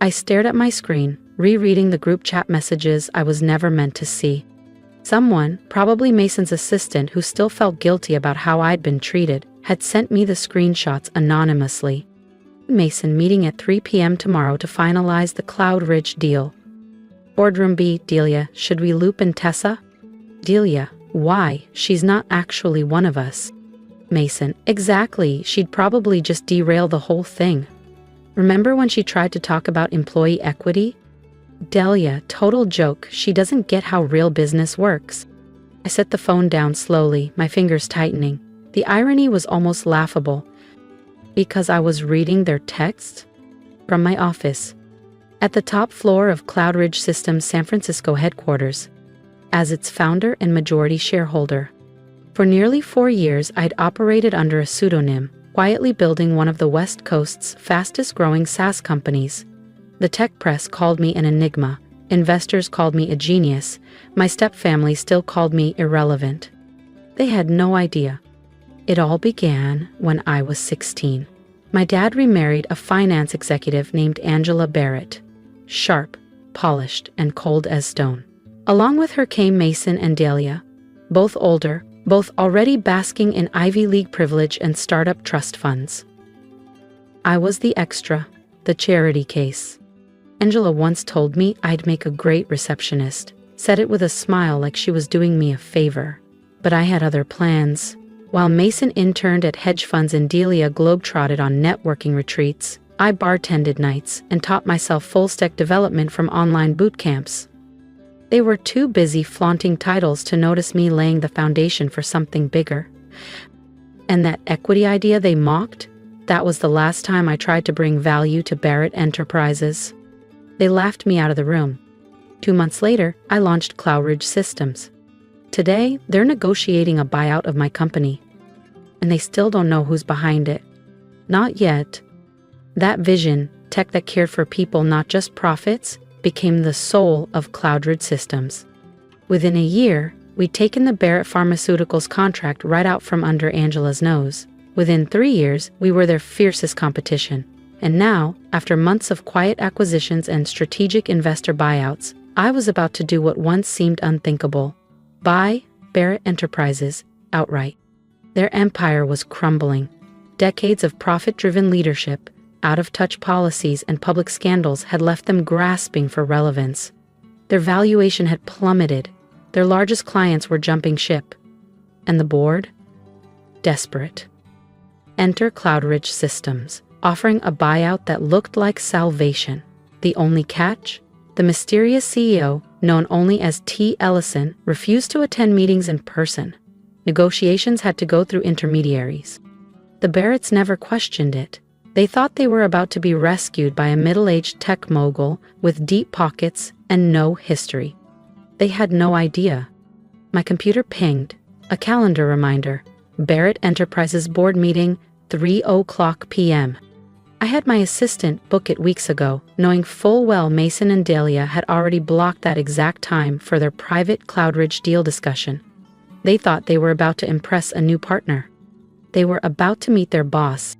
I stared at my screen, rereading the group chat messages I was never meant to see. Someone, probably Mason's assistant who still felt guilty about how I'd been treated, had sent me the screenshots anonymously. Mason meeting at 3 p.m. tomorrow to finalize the Cloud Ridge deal. Boardroom B, Delia, should we loop in Tessa? Delia, why? She's not actually one of us. Mason, exactly, she'd probably just derail the whole thing. Remember when she tried to talk about employee equity? Delia, total joke, she doesn't get how real business works. I set the phone down slowly, my fingers tightening. The irony was almost laughable. Because I was reading their texts? From my office. At the top floor of Cloud Ridge Systems' San Francisco headquarters. As its founder and majority shareholder. For nearly 4 years, I'd operated under a pseudonym, quietly building one of the West Coast's fastest-growing SaaS companies. The tech press called me an enigma, investors called me a genius, my stepfamily still called me irrelevant. They had no idea. It all began when I was 16. My dad remarried a finance executive named Angela Barrett. Sharp, polished, and cold as stone. Along with her came Mason and Delia, both older, both already basking in Ivy League privilege and startup trust funds. I was the extra, the charity case. Angela once told me I'd make a great receptionist, said it with a smile like she was doing me a favor. But I had other plans. While Mason interned at hedge funds and Delia globetrotted on networking retreats, I bartended nights and taught myself full-stack development from online boot camps. They were too busy flaunting titles to notice me laying the foundation for something bigger. And that equity idea they mocked? That was the last time I tried to bring value to Barrett Enterprises. They laughed me out of the room. 2 months later, I launched Cloud Ridge Systems. Today, they're negotiating a buyout of my company. And they still don't know who's behind it. Not yet. That vision, tech that cared for people, not just profits, became the soul of Cloud Ridge Systems. Within a year, we'd taken the Barrett Pharmaceuticals contract right out from under Angela's nose. Within 3 years, we were their fiercest competition. And now, after months of quiet acquisitions and strategic investor buyouts, I was about to do what once seemed unthinkable. Buy Barrett Enterprises outright. Their empire was crumbling. Decades of profit-driven leadership, out-of-touch policies, and public scandals had left them grasping for relevance. Their valuation had plummeted. Their largest clients were jumping ship. And the board? Desperate. Enter Cloud Ridge Systems, offering a buyout that looked like salvation. The only catch? The mysterious CEO, known only as T. Ellison, refused to attend meetings in person. Negotiations had to go through intermediaries. The Barretts never questioned it. They thought they were about to be rescued by a middle-aged tech mogul with deep pockets and no history. They had no idea. My computer pinged. A calendar reminder. Barrett Enterprises board meeting, 3:00 p.m. I had my assistant book it weeks ago, knowing full well Mason and Delia had already blocked that exact time for their private Cloud Ridge deal discussion. They thought they were about to impress a new partner. They were about to meet their boss.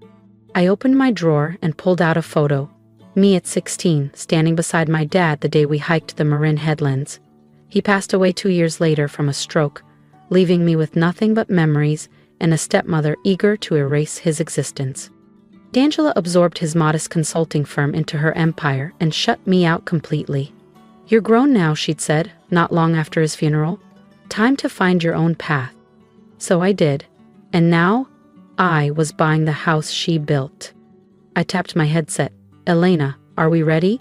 I opened my drawer and pulled out a photo. Me at 16, standing beside my dad the day we hiked the Marin Headlands. He passed away 2 years later from a stroke, leaving me with nothing but memories and a stepmother eager to erase his existence. D'Angela absorbed his modest consulting firm into her empire and shut me out completely. "You're grown now," she'd said, not long after his funeral. "Time to find your own path." So I did. And now, I was buying the house she built. I tapped my headset. "Elena, are we ready?"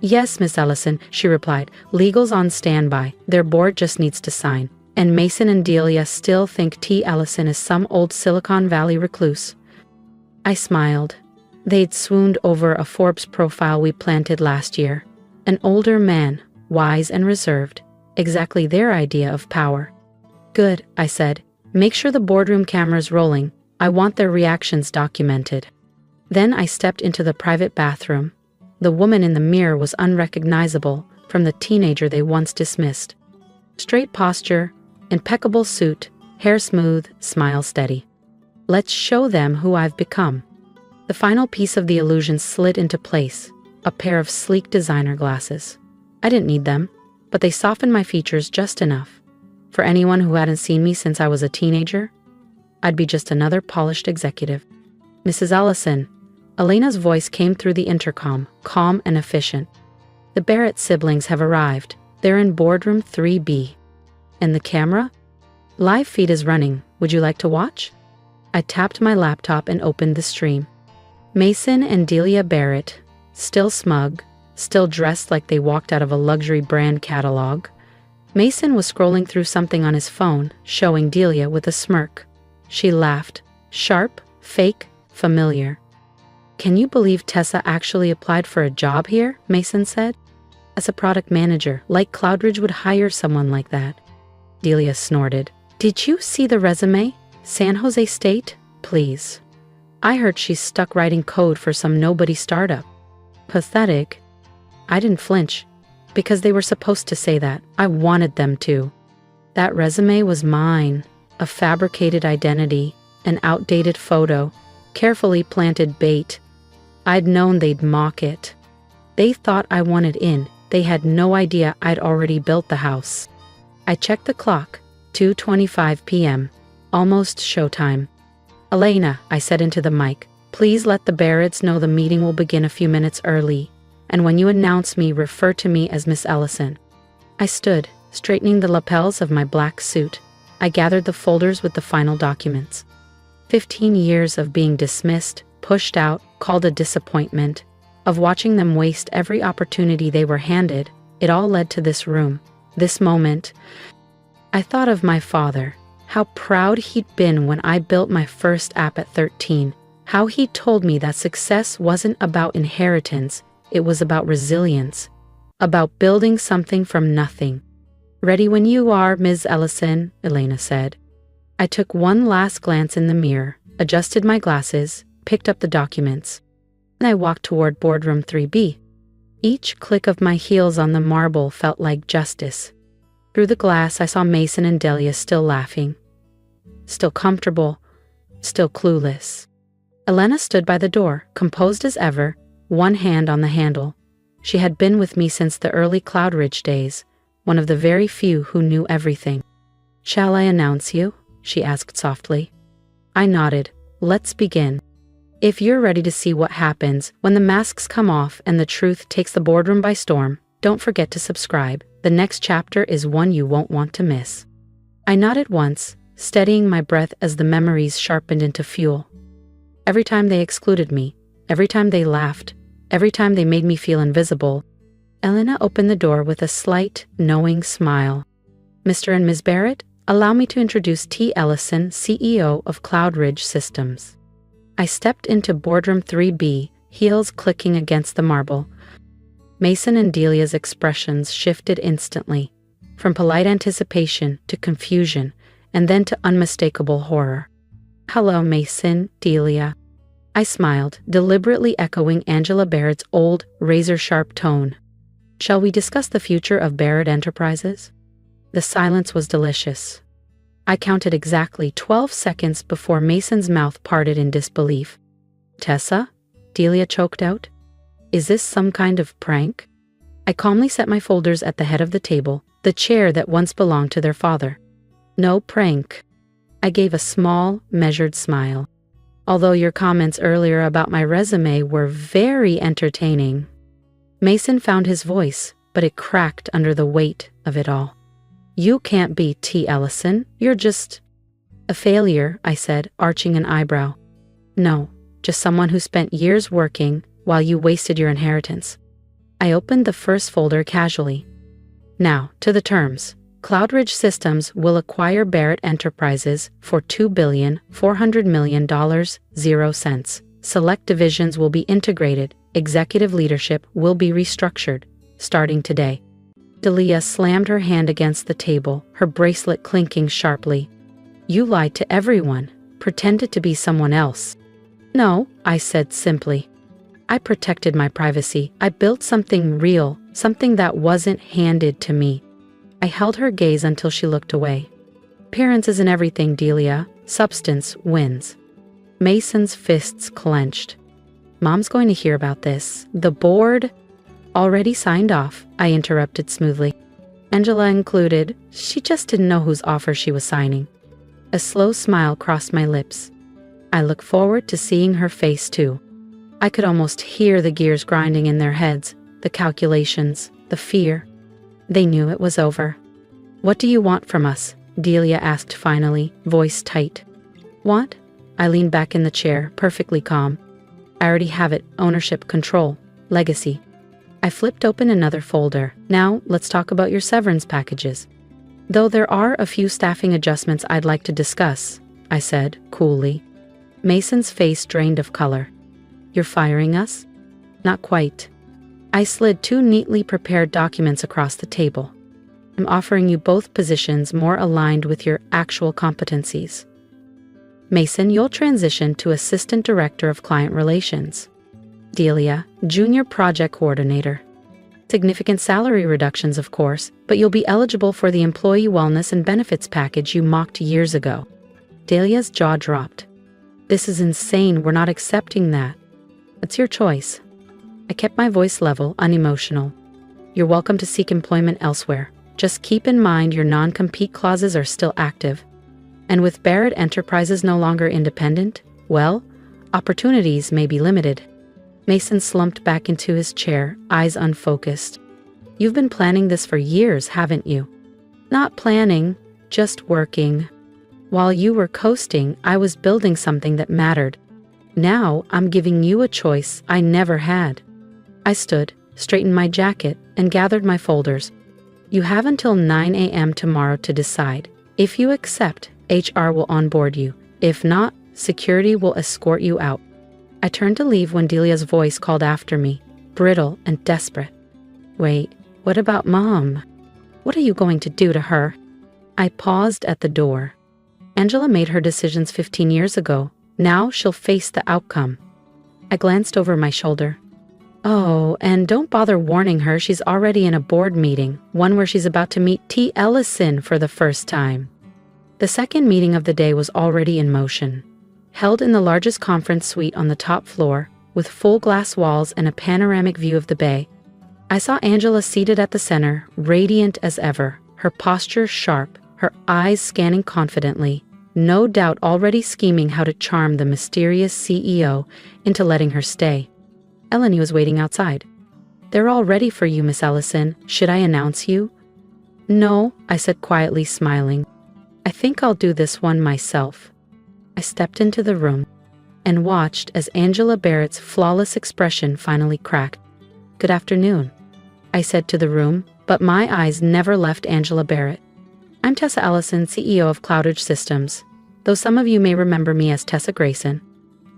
"Yes, Miss Ellison," she replied. "Legal's on standby. Their board just needs to sign. And Mason and Delia still think T. Ellison is some old Silicon Valley recluse." I smiled. They'd swooned over a Forbes profile we planted last year. An older man, wise and reserved. Exactly their idea of power. "Good," I said. "Make sure the boardroom camera's rolling. I want their reactions documented." Then I stepped into the private bathroom. The woman in the mirror was unrecognizable from the teenager they once dismissed. Straight posture, impeccable suit, hair smooth, smile steady. Let's show them who I've become. The final piece of the illusion slid into place. a pair of sleek designer glasses. I didn't need them, but they softened my features just enough. For anyone who hadn't seen me since I was a teenager, I'd be just another polished executive. Mrs. Ellison, Elena's voice came through the intercom, calm and efficient. The Barrett siblings have arrived. They're in boardroom 3B. And the camera? Live feed is running. Would you like to watch? I tapped my laptop and opened the stream. Mason and Delia Barrett, still smug, still dressed like they walked out of a luxury brand catalog. Mason was scrolling through something on his phone, showing Delia with a smirk. She laughed. Sharp, fake, familiar. "Can you believe Tessa actually applied for a job here?" Mason said. "As a product manager, like Cloudridge would hire someone like that." Delia snorted. "Did you see the resume? San Jose State? Please. I heard she's stuck writing code for some nobody startup." Pathetic. I didn't flinch, because they were supposed to say that. I wanted them to. That resume was mine, a fabricated identity, an outdated photo, carefully planted bait. I'd known they'd mock it. They thought I wanted in. They had no idea I'd already built the house. I checked the clock. 2:25 p.m. Almost showtime. "Elena," I said into the mic, "please let the Barretts know the meeting will begin a few minutes early. And when you announce me, refer to me as Miss Ellison." I stood, straightening the lapels of my black suit. I gathered the folders with the final documents. 15 years of being dismissed, pushed out, called a disappointment, of watching them waste every opportunity they were handed, it all led to this room, this moment. I thought of my father, how proud he'd been when I built my first app at 13, how he told me that success wasn't about inheritance, it was about resilience, about building something from nothing. "Ready when you are, Ms. Ellison," Elena said. I took one last glance in the mirror, adjusted my glasses, picked up the documents, and I walked toward boardroom 3B. Each click of my heels on the marble felt like justice. Through the glass, I saw Mason and Delia still laughing, still comfortable, still clueless. Elena stood by the door, composed as ever, one hand on the handle. She had been with me since the early Cloudridge days, one of the very few who knew everything. "Shall I announce you?" she asked softly. I nodded. "Let's begin. If you're ready to see what happens when the masks come off and the truth takes the boardroom by storm, don't forget to subscribe. The next chapter is one you won't want to miss." I nodded once, steadying my breath as the memories sharpened into fuel. Every time they excluded me, every time they laughed, every time they made me feel invisible, Elena opened the door with a slight, knowing smile. "Mr. and Ms. Barrett, allow me to introduce T. Ellison, CEO of Cloudridge Systems." I stepped into boardroom 3B, heels clicking against the marble. Mason and Delia's expressions shifted instantly, from polite anticipation to confusion, and then to unmistakable horror. "Hello, Mason, Delia." I smiled, deliberately echoing Angela Barrett's old, razor-sharp tone. "Shall we discuss the future of Barrett Enterprises?" The silence was delicious. I counted exactly 12 seconds before Mason's mouth parted in disbelief. "Tessa?" Delia choked out. "Is this some kind of prank?" I calmly set my folders at the head of the table, the chair that once belonged to their father. "No prank." I gave a small, measured smile. "Although your comments earlier about my resume were very entertaining." Mason found his voice, but it cracked under the weight of it all. "You can't be T. Ellison. You're just..." "A failure," I said, arching an eyebrow. "No, just someone who spent years working while you wasted your inheritance." I opened the first folder casually. "Now, to the terms. Cloudridge Systems will acquire Barrett Enterprises for $2,400,000,000, 0 cents. Select divisions will be integrated. Executive leadership will be restructured, starting today." Delia slammed her hand against the table, her bracelet clinking sharply. "You lied to everyone, pretended to be someone else." "No," I said simply. "I protected my privacy. I built something real, something that wasn't handed to me." I held her gaze until she looked away. "Appearance isn't everything, Delia. Substance wins." Mason's fists clenched. Mom's going to hear about this. The board already signed off, I interrupted smoothly. Angela included. She just didn't know whose offer she was signing. A slow smile crossed my lips. I look forward to seeing her face too. I could almost hear the gears grinding in their heads, the calculations, the fear. They knew it was over. What do you want from us? Delia asked finally, voice tight. Want? I leaned back in the chair, perfectly calm. I already have it. Ownership, control, legacy. I flipped open another folder. Now, let's talk about your severance packages. Though there are a few staffing adjustments I'd like to discuss, I said, coolly. Mason's face drained of color. You're firing us? Not quite. I slid 2 neatly prepared documents across the table. I'm offering you both positions more aligned with your actual competencies. Mason, you'll transition to Assistant Director of Client Relations. Delia, Junior Project Coordinator. Significant salary reductions, of course, but you'll be eligible for the employee wellness and benefits package you mocked years ago. Delia's jaw dropped. This is insane. We're not accepting that. It's your choice. I kept my voice level, unemotional. You're welcome to seek employment elsewhere. Just keep in mind your non-compete clauses are still active. And with Barrett Enterprises no longer independent, well, opportunities may be limited. Mason slumped back into his chair, eyes unfocused. You've been planning this for years, haven't you? Not planning, just working. While you were coasting, I was building something that mattered. Now, I'm giving you a choice I never had. I stood, straightened my jacket, and gathered my folders. You have until 9 a.m. tomorrow to decide. If you accept, HR will onboard you. If not, security will escort you out. I turned to leave when Delia's voice called after me, brittle and desperate. Wait, what about Mom? What are you going to do to her? I paused at the door. Angela made her decisions 15 years ago. Now she'll face the outcome. I glanced over my shoulder. Oh, and don't bother warning her, she's already in a board meeting, one where she's about to meet T. Ellison for the first time. The second meeting of the day was already in motion. Held in the largest conference suite on the top floor, with full glass walls and a panoramic view of the bay. I saw Angela seated at the center, radiant as ever, her posture sharp, her eyes scanning confidently, no doubt already scheming how to charm the mysterious CEO into letting her stay. Eleni was waiting outside. They're all ready for you, Miss Ellison. Should I announce you? No, I said quietly, smiling. I think I'll do this one myself. I stepped into the room and watched as Angela Barrett's flawless expression finally cracked. Good afternoon, I said to the room, but my eyes never left Angela Barrett. I'm Tessa Ellison, CEO of Cloudridge Systems, though some of you may remember me as Tessa Grayson.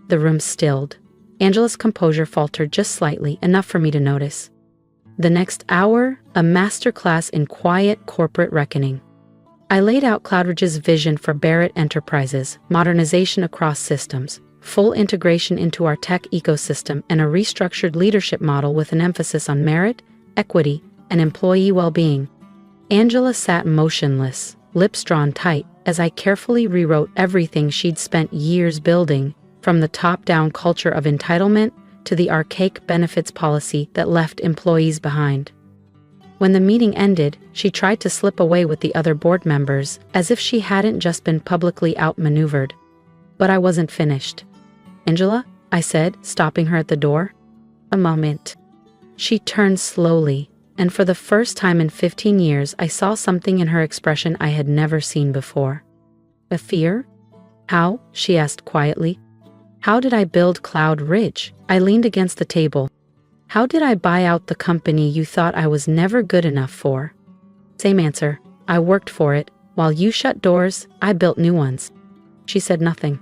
The room stilled. Angela's composure faltered just slightly, enough for me to notice. The next hour, a masterclass in quiet corporate reckoning. I laid out Cloudridge's vision for Barrett Enterprises, modernization across systems, full integration into our tech ecosystem, and a restructured leadership model with an emphasis on merit, equity, and employee well-being. Angela sat motionless, lips drawn tight, as I carefully rewrote everything she'd spent years building, from the top-down culture of entitlement to the archaic benefits policy that left employees behind. When the meeting ended, she tried to slip away with the other board members, as if she hadn't just been publicly outmaneuvered. But I wasn't finished. Angela, I said, stopping her at the door. A moment. She turned slowly, and for the first time in 15 years, I saw something in her expression I had never seen before. A fear? How? She asked quietly. How did I build Cloudridge? I leaned against the table. How did I buy out the company you thought I was never good enough for? Same answer. I worked for it. While you shut doors, I built new ones. She said nothing.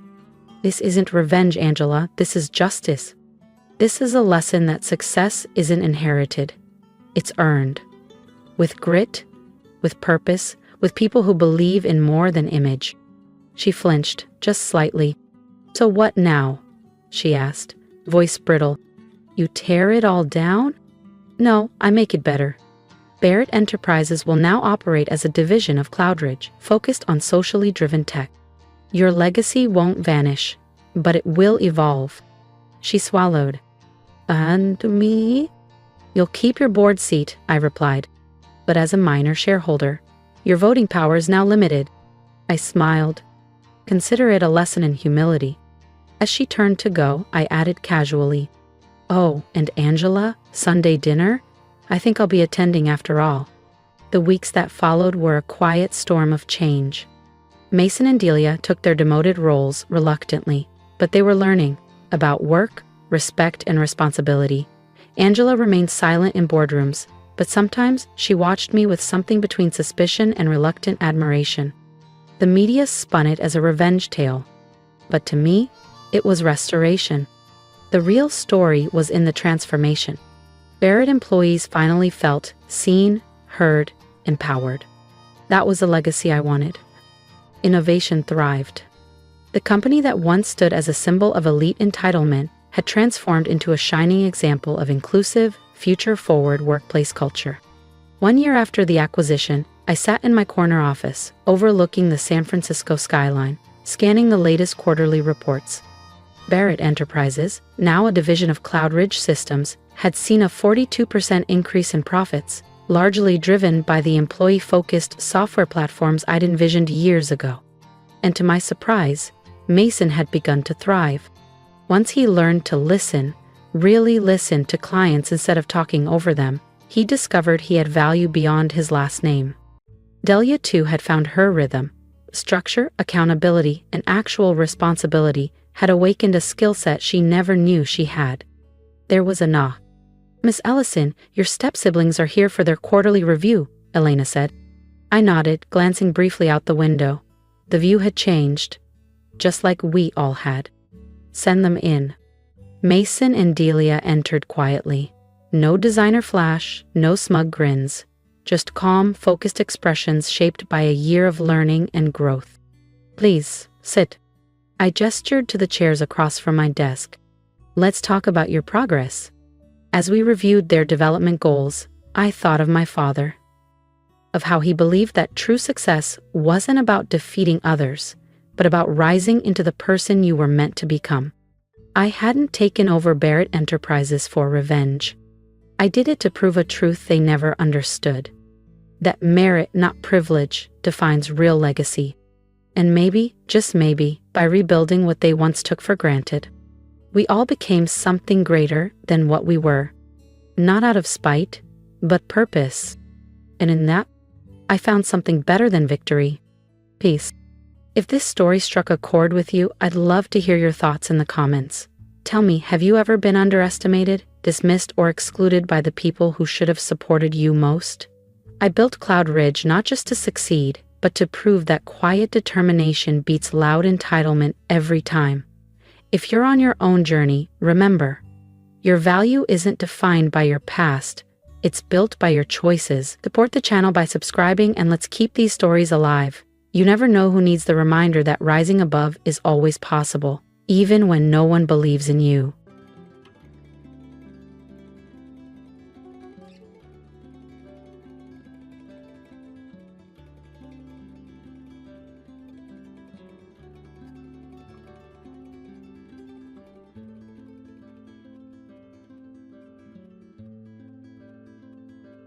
This isn't revenge, Angela. This is justice. This is a lesson that success isn't inherited. It's earned. With grit, with purpose, with people who believe in more than image. She flinched, just slightly. So what now? She asked, voice brittle. You tear it all down? No, I make it better. Barrett Enterprises will now operate as a division of Cloudridge, focused on socially driven tech. Your legacy won't vanish, but it will evolve. She swallowed. And me? You'll keep your board seat, I replied. But as a minor shareholder, your voting power is now limited. I smiled. Consider it a lesson in humility. As she turned to go, I added casually, "Oh, and Angela, Sunday dinner? I think I'll be attending after all." The weeks that followed were a quiet storm of change. Mason and Delia took their demoted roles reluctantly, but they were learning about work, respect, and responsibility. Angela remained silent in boardrooms, but sometimes she watched me with something between suspicion and reluctant admiration. The media spun it as a revenge tale, but to me, it was restoration. The real story was in the transformation. Barrett employees finally felt seen, heard, empowered. That was the legacy I wanted. Innovation thrived. The company that once stood as a symbol of elite entitlement had transformed into a shining example of inclusive, future-forward workplace culture. 1 year after the acquisition, I sat in my corner office, overlooking the San Francisco skyline, scanning the latest quarterly reports. Barrett Enterprises, now a division of Cloud Ridge Systems, had seen a 42% increase in profits, largely driven by the employee-focused software platforms I'd envisioned years ago. And to my surprise, Mason had begun to thrive. Once he learned to listen, really listen to clients instead of talking over them, he discovered he had value beyond his last name. Delia too had found her rhythm. Structure, accountability, and actual responsibility had awakened a skill set she never knew she had. There was a knock. "Miss Ellison, your step-siblings are here for their quarterly review," Elena said. I nodded, glancing briefly out the window. The view had changed, just like we all had. "Send them in." Mason and Delia entered quietly. No designer flash, no smug grins. Just calm, focused expressions shaped by a year of learning and growth. "Please, sit." I gestured to the chairs across from my desk. "Let's talk about your progress." As we reviewed their development goals, I thought of my father, of how he believed that true success wasn't about defeating others, but about rising into the person you were meant to become. I hadn't taken over Barrett Enterprises for revenge. I did it to prove a truth they never understood. That merit, not privilege, defines real legacy. And maybe, just maybe, by rebuilding what they once took for granted, we all became something greater than what we were. Not out of spite, but purpose. And in that, I found something better than victory: peace. If this story struck a chord with you, I'd love to hear your thoughts in the comments. Tell me, have you ever been underestimated, dismissed, or excluded by the people who should have supported you most? I built Cloud Ridge not just to succeed, but to prove that quiet determination beats loud entitlement every time. If you're on your own journey, remember, your value isn't defined by your past, it's built by your choices. Support the channel by subscribing, and let's keep these stories alive. You never know who needs the reminder that rising above is always possible, even when no one believes in you.